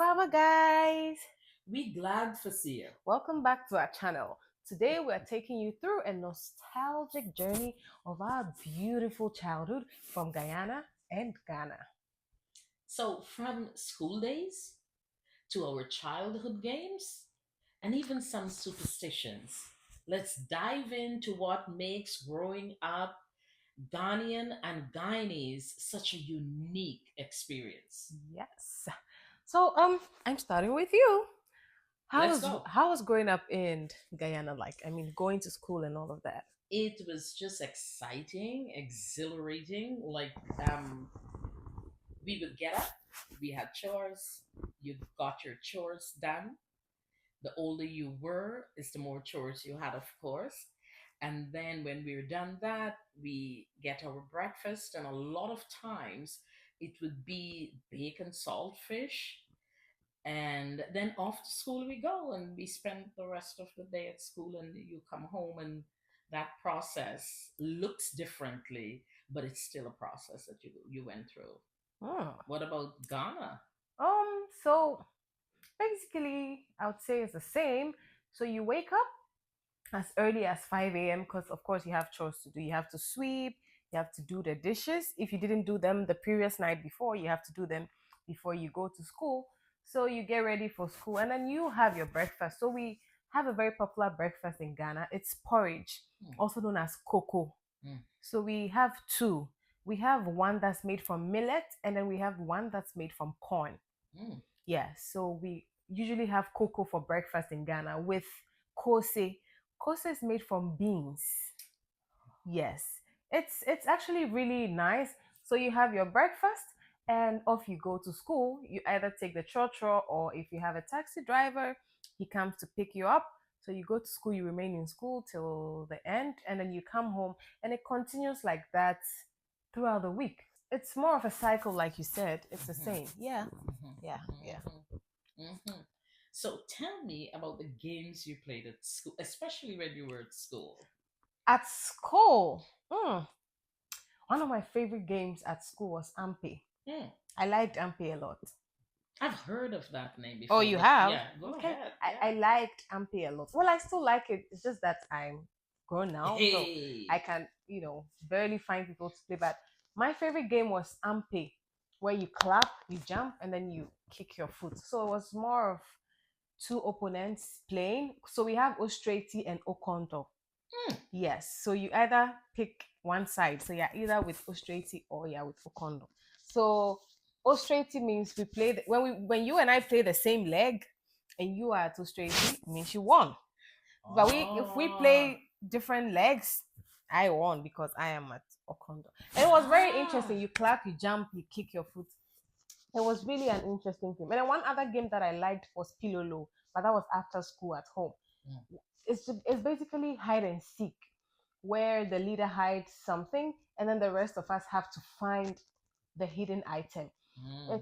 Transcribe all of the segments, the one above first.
Kwaba guys! We glad for see you. Welcome back to our channel. Today we are taking you through a nostalgic journey of our beautiful childhood from Guyana and Ghana. So, from school days to our childhood games and even some superstitions, let's dive into what makes growing up Ghanaian and Guyanese such a unique experience. Yes. So I'm starting with you. How Let's was go. how was growing up in Guyana like? I mean, going to school and all of that. It was just exciting, exhilarating. Um, we would get up, we had chores, you got your chores done. The older you were is the more chores you had, of course. And then when we were done that, we get our breakfast, and a lot of times it would be bacon saltfish. And then off to school we go, and we spend the rest of the day at school, and you come home, and that process looks differently, but it's still a process that you went through. Oh. What about Ghana? So basically I would say it's the same. So you wake up as early as 5 a.m. because, of course, you have chores to do. You have to sweep, you have to do the dishes. If you didn't do them the previous night before, you have to do them before you go to school. So you get ready for school and then you have your breakfast. So we have a very popular breakfast in Ghana. It's porridge, Hmm, also known as cocoa. hmm, So we have two. We have one that's made from millet and then we have one that's made from corn. hmm. Yeah, so we usually have cocoa for breakfast in Ghana with kose. Kose is made from beans. Yes, it's actually really nice. So you have your breakfast and off you go to school. You either take the trotro or if you have a taxi driver, he comes to pick you up. So you go to school, you remain in school till the end, and then you come home, and it continues like that throughout the week. It's more of a cycle, like you said. It's the Mhm, same. Yeah, mhm, yeah, yeah. mhm, mhm. So tell me about the games you played at school, especially when you were at school. At school, one of my favorite games at school was Ampe. Hmm, I liked Ampe a lot. I've heard of that name Oh, before, you but have? yeah, go Okay. ahead. I Yeah. liked Ampe a lot. Well, I still like it. It's just that I'm grown now, so I Hey. can, barely find people to play. But my favorite game was Ampe, where you clap, you jump, and then you kick your foot. So it was more of two opponents playing. So we have Ostrati and Okonto. Hmm, Yes. So you either pick one side. So you're either with Ostrati or you're with Okondo. So Ostrati means we play when you and I play the same leg and you are at Ostrati, it means you won. But we if we ah, play different legs, I won because I am at Okondo. And it was very ah. interesting. You clap, you jump, you kick your foot. It was really an interesting game. And then one other game that I liked was Pilolo, but that was after school at home. Hmm, It's basically hide and seek where the leader hides something and then the rest of us have to find the hidden item. hmm.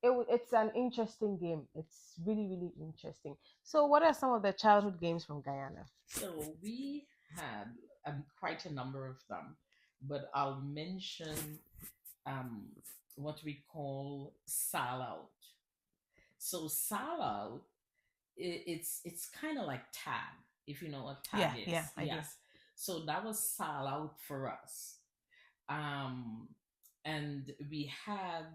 It's an interesting game. It's really really interesting. So what are some of the childhood games from Guyana? So we had quite a number of them, but I'll mention um, what we call sal. So salad, it's kind of like tag, if you know what tag Yeah, yeah, is. I do. Yes. So that was salad for us. Um, and we had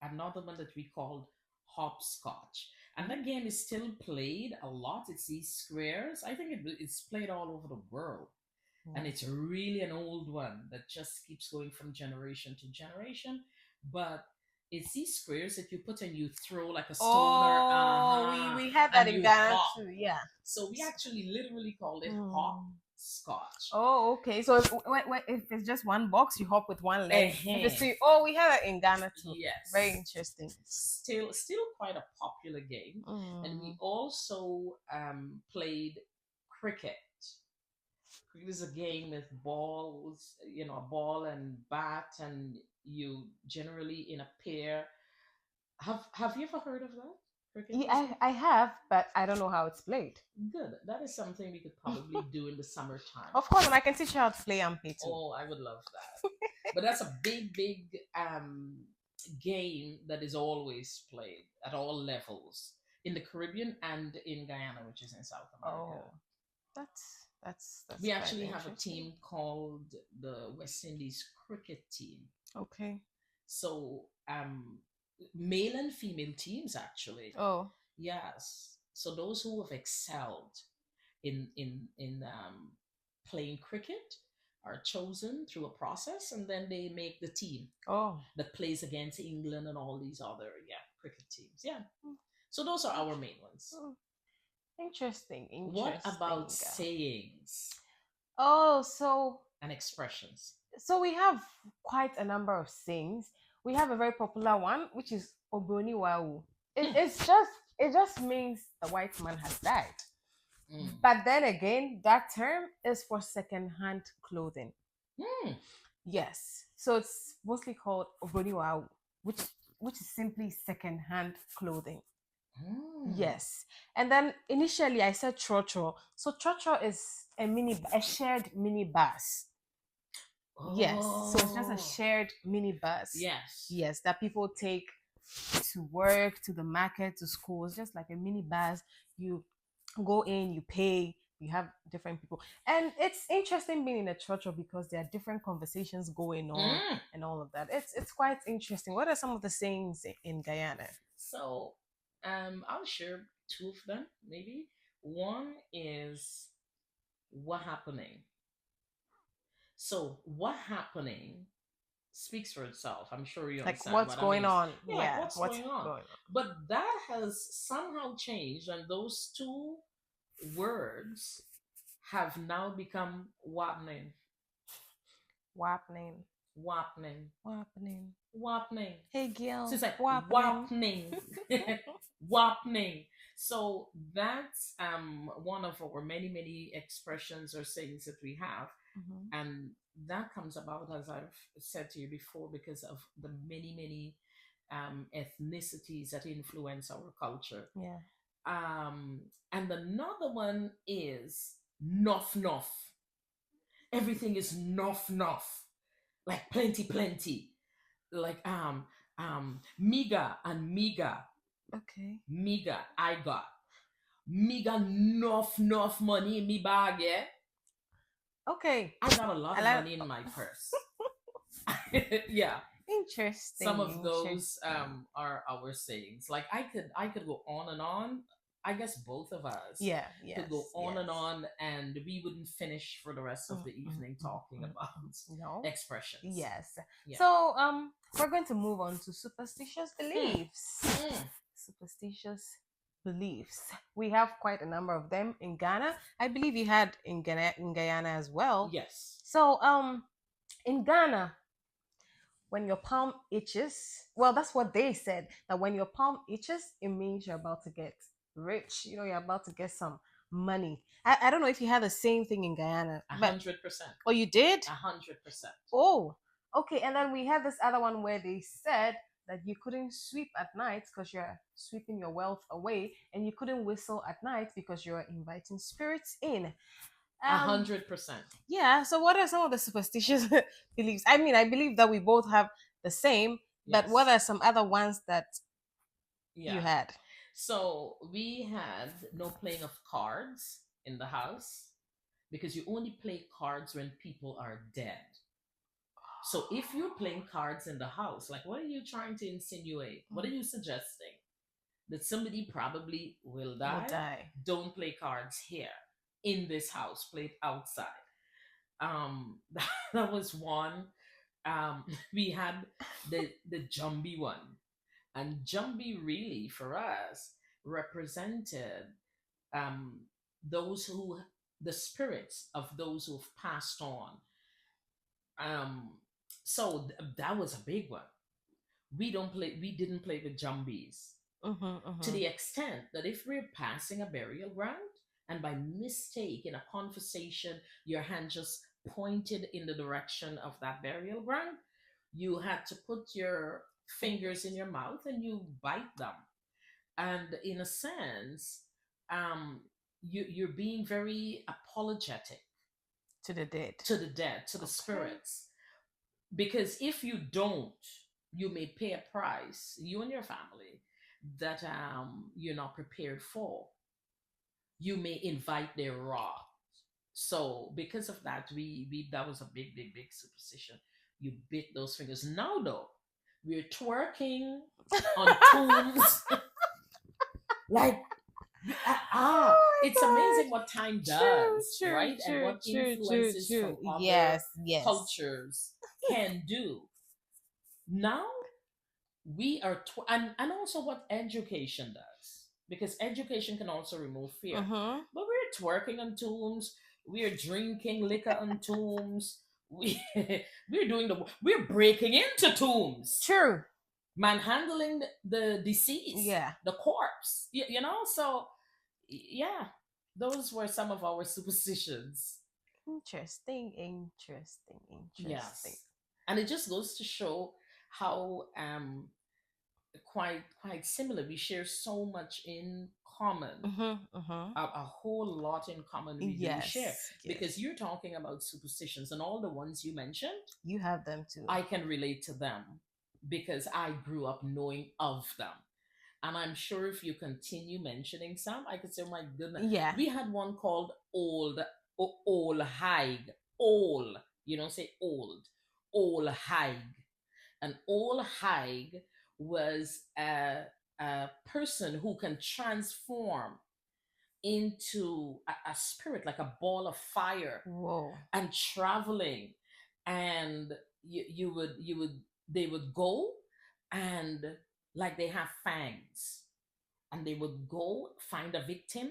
another one that we called hopscotch. And that game is still played a lot. It's these squares. I think it's played all over the world. And Yeah. it's really an old one that just keeps going from generation to generation. But it's these squares that you put and you throw like a stone or Oh, we had that and in you Ghana hop. too. Yeah. So we actually literally called it hop Mm. scotch. Oh, okay. So if it's just one box, you hop with one leg. If it's Ehen. three, oh, we had it in Ghana too. Very Yes. interesting. Still quite a popular game. And we Mm. also played cricket. It was a game with balls, a ball and bat, and you generally in a pair. Have you ever heard of that? Cricket Yeah, as well? I have, but I don't know how it's played. Good. That is something we could probably do in the summertime. Of course, and I can teach you how to play Ampe too. Oh, I would love that. But that's a big, big game that is always played at all levels in the Caribbean and in Guyana, which is in South America. Oh, that's We quite actually have a interesting. team called the West Indies cricket team. Okay. So, male and female teams actually. Oh, Yes. So those who have excelled in playing cricket are chosen through a process, and then they make the team oh. that plays against England and all these other, yeah, cricket teams. Yeah. Mm, So those are our int- main ones. mm. Interesting, What about interesting. sayings Oh, so and expressions? we have quite a number of things. We have a very popular one, which is Obroni Wau. Hmm. It just means the white man has died. Mm. But then again, that term is for second-hand clothing. Hmm. Yes. So it's mostly called Obroni Wau, which is simply second-hand clothing. Hmm. Yes. And then initially I said trotro. So trotro is a shared mini bus. Yes. So it's just a Oh. shared mini bus. Yes. Yes, that people take to work, to the market, to school. It's just like a mini bus. You go in, you pay, you have different people. And it's interesting being in a trotro because there are different conversations going on Mm. and all of that. It's quite interesting. What are some of the sayings in Guyana? So, I'll share two of them, maybe. One is what happening. So, what happening speaks for itself. I'm sure you Like understand what's what I going mean. on? Yeah, like Yeah, what's what's going on. going But that has somehow changed, and those two words have now become wapning, on? Wapning. wapning, Wapning. wapning. Hey So Gil, it's like wapning. wapning, wapning. So that's one of our many expressions or sayings that we have, Mhm. and that comes about, as I've said to you before, because of the many ethnicities that influence our culture. Yeah. And another one is nuff nuff. Everything is nuff nuff, like plenty, like miga, Okay. I got miga nuff money in me bag, yeah. Okay. I got a lot I of like. money in my purse. Yeah. Some Interesting. of those Interesting. are our sayings. Like I could go on and on. I guess both of us Yeah. could Yes. go on Yes. and on, and we wouldn't finish for the rest of Mm, the mm, evening mm, talking mm, about mm. No. expressions. Yes. Yeah. So we're going to move on to superstitious Hmm. beliefs. Hmm. Superstitious beliefs. We have quite a number of them in Ghana. I believe you had in Guyana as well. Yes. So in Ghana, when your palm itches, well, that's what they said, that when your palm itches, it means you're about to get rich. You know, you're about to get some money. I don't know if you had the same thing in Guyana, A but 100%. oh, you did? 100%. Oh, okay. And then we had this other one where they said that you couldn't sweep at night because you're sweeping your wealth away, and you couldn't whistle at night because you're inviting spirits in. A Um, 100%. yeah. So, what are some of the superstitious beliefs? I mean, I believe that we both have the same, but what Yes. are some other ones that you Yeah. had? So we had no playing of cards in the house because you only play cards when people are dead. So if you're playing cards in the house, like what are you trying to insinuate? What are you suggesting? That somebody probably will Will die? die. Don't play cards here in this house, play it outside. That was one. We had the Jumbie one. And Jumbie really for us represented um those who the spirits of those who've passed on. Um so that was a big one. We didn't play with Jumbies Mm-hmm, to mm-hmm. the extent that if we're passing a burial ground and by mistake in a conversation your hand just pointed in the direction of that burial ground, you had to put your fingers in your mouth and you bite them. And in a sense, um, you're being very apologetic To the dead. to the dead, to the Okay. spirits, because if you don't, you may pay a price, you and your family, that you're not prepared for. You may invite their wrath. So because of that, we that was a big superstition. You bit those fingers. Now though, we're twerking on tombs. Like Oh it's my amazing what time god. True, does, true, right? And true, what true, true, influences true. from other Yes, yes. cultures can do. Now we are and also what education does, because education can also remove fear. Mm-hmm. But we're twerking on tombs, we're drinking liquor on tombs, we we're breaking into tombs, True. manhandling the deceased, Yeah. the corpse, you know. So yeah, those were some of our superstitions. Interesting, interesting, interesting. Yes, and it just goes to show how quite similar. We share so much in common. Mm-hmm, mm-hmm. A whole lot in common we do share, Yes, because yes. you're talking about superstitions, and all the ones you mentioned, You have them too. I can relate to them because I grew up knowing of them. And I'm sure if you continue mentioning some, I could say, oh my goodness, Yeah. we had one called old hag. Old, you don't say old hag. An old hag was a person who can transform into a spirit, like a ball of fire, Whoa. and traveling. And you would they would go, and like they have fangs, and they would go find a victim,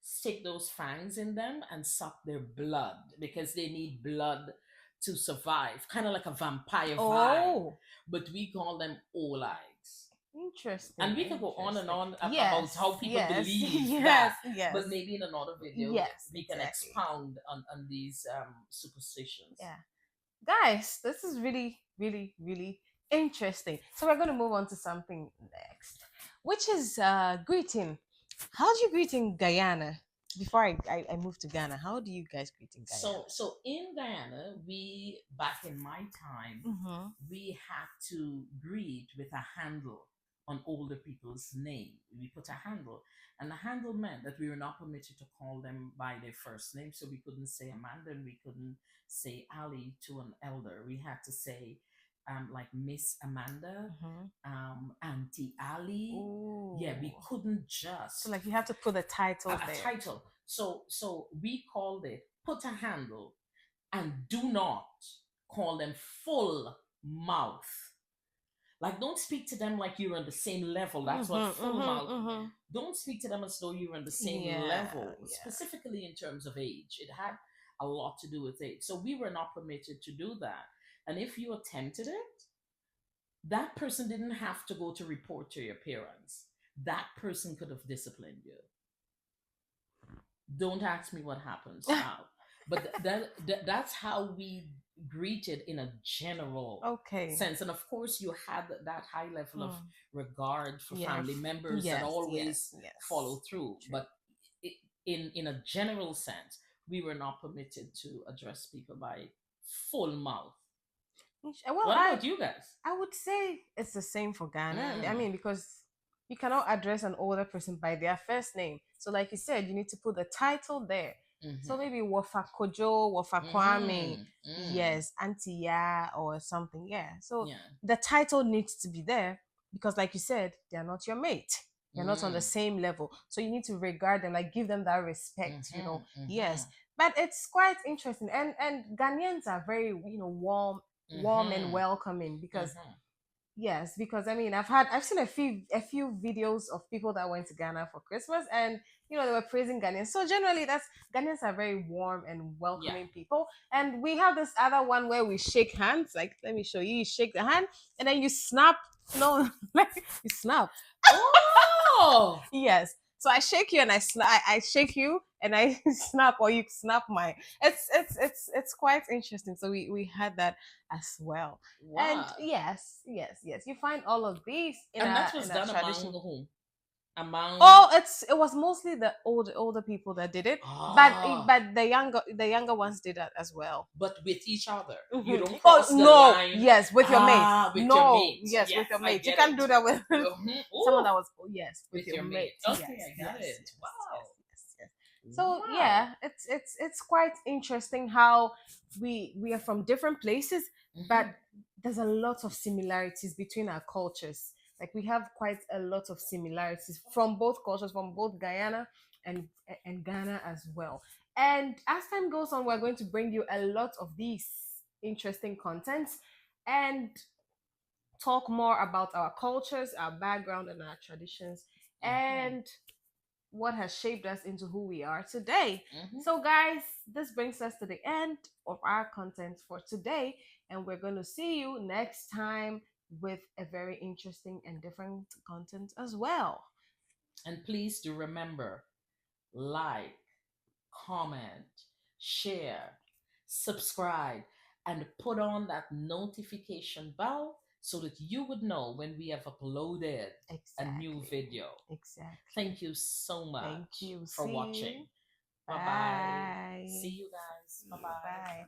stick those fangs in them, and suck their blood, because they need blood to survive, kind of like a vampire vibe. Oh, But we call them olives. interesting, And we could go on and interesting. on about Yes, how people yes, believe yes, that, yes, but maybe in another video yes, we can exactly. expound on these superstitions. Yeah. Guys, this is really, really, really interesting. So we're going to move on to something next, which is greeting. How do you greet in Guyana? Before I move to Ghana, how do you guys greet in Guyana? So in Guyana, we back in my time, Mm-hmm. we had to greet with a handle on older people's name. We put a handle, and the handle meant that we were not permitted to call them by their first name. So we couldn't say Amanda, and we couldn't say Ali to an elder. We had to say like Miss Amanda, Mm-hmm. Auntie Ali. Yeah, Ooh. we couldn't So just like you have to put the a titles there. title. So we called it put a handle, and do not call them full mouth. Like, don't speak to them like you're on the same level. That's what Mm-hmm, full mm-hmm, mouth. mm-hmm. Don't speak to them as though you're on the same Yeah, level, yeah. specifically in terms of age. It had a lot to do with age. So we were not permitted to do that. And if you attempted it, that person didn't have to go to report to your parents. That person could have disciplined you. Don't ask me what happens now. But that's how we greeted in a general Okay. sense. And of course, you had that high level of Hmm. regard for Yeah. family members that Yes, yes, always yes. follow through. True. But in a general sense, we were not permitted to address people by full mouth. Well, What about you guys? I would say it's the same for Ghana. I Mm. mean, because you cannot address an older person by their first name. So, like you said, you need to put the title there. So Mm-hmm. maybe Wafa Kojo, Wafa Kwame, Mm. Mm. yes, Auntie Ya or something. Yeah. So Yeah. the title needs to be there because, like you said, they are not your mate. You're not on the Mm. same level. So you need to regard them, like give them that respect, Mm-hmm. Yes. Mm-hmm. But it's quite interesting. And Ghanaians are very, warm and Mm-hmm. welcoming because Mm-hmm. yes, because I mean I've seen a few videos of people that went to Ghana for Christmas and they were praising Ghanaians. So generally that's Ghanaians are very warm and Yeah. welcoming people. And we have this other one where we shake hands. Like let me show you. You shake the hand and then you snap. No, like you snap. Oh, Yes. So I shake you and I shake you and I snap or you snap my. It's quite interesting. So we had that as well. And wow. yes, yes, yes. You find all of these in And a that was in a done among tradition. whom? among. Oh, it was mostly the older people that did it, but Ah, the younger ones did that as well. but with each other. You Mhm. don't Oh cross the no, line. yes, with your mates. Ah, with your No, mate. yes, with Yes, your I mates. You get can't it. do that with someone Ooh, that was, oh, yes, with with your your mate. mates. Okay, Yes, I got yes, it. yes, yes, Wow. yes, yes. So Wow. yeah, it's quite interesting how we are from different places, but Hmm. there's a lot of similarities between our cultures. Like we have quite a lot of similarities from both cultures, from both Guyana and Ghana as well. And as time goes on, we're going to bring you a lot of these interesting contents and talk more about our cultures, our background, and our traditions, Hmm. and what has shaped us into who we are today. Hmm. So, guys, this brings us to the end of our content for today, and we're going to see you next time with a very interesting and different content as well. And please do remember, like, comment, share, subscribe, and put on that notification bell so that you would know when we have uploaded a new Exactly. video. Exactly. Thank you so Thank much you. for See you. watching. Bye bye. See Bye. you guys. See Bye you. bye. Bye.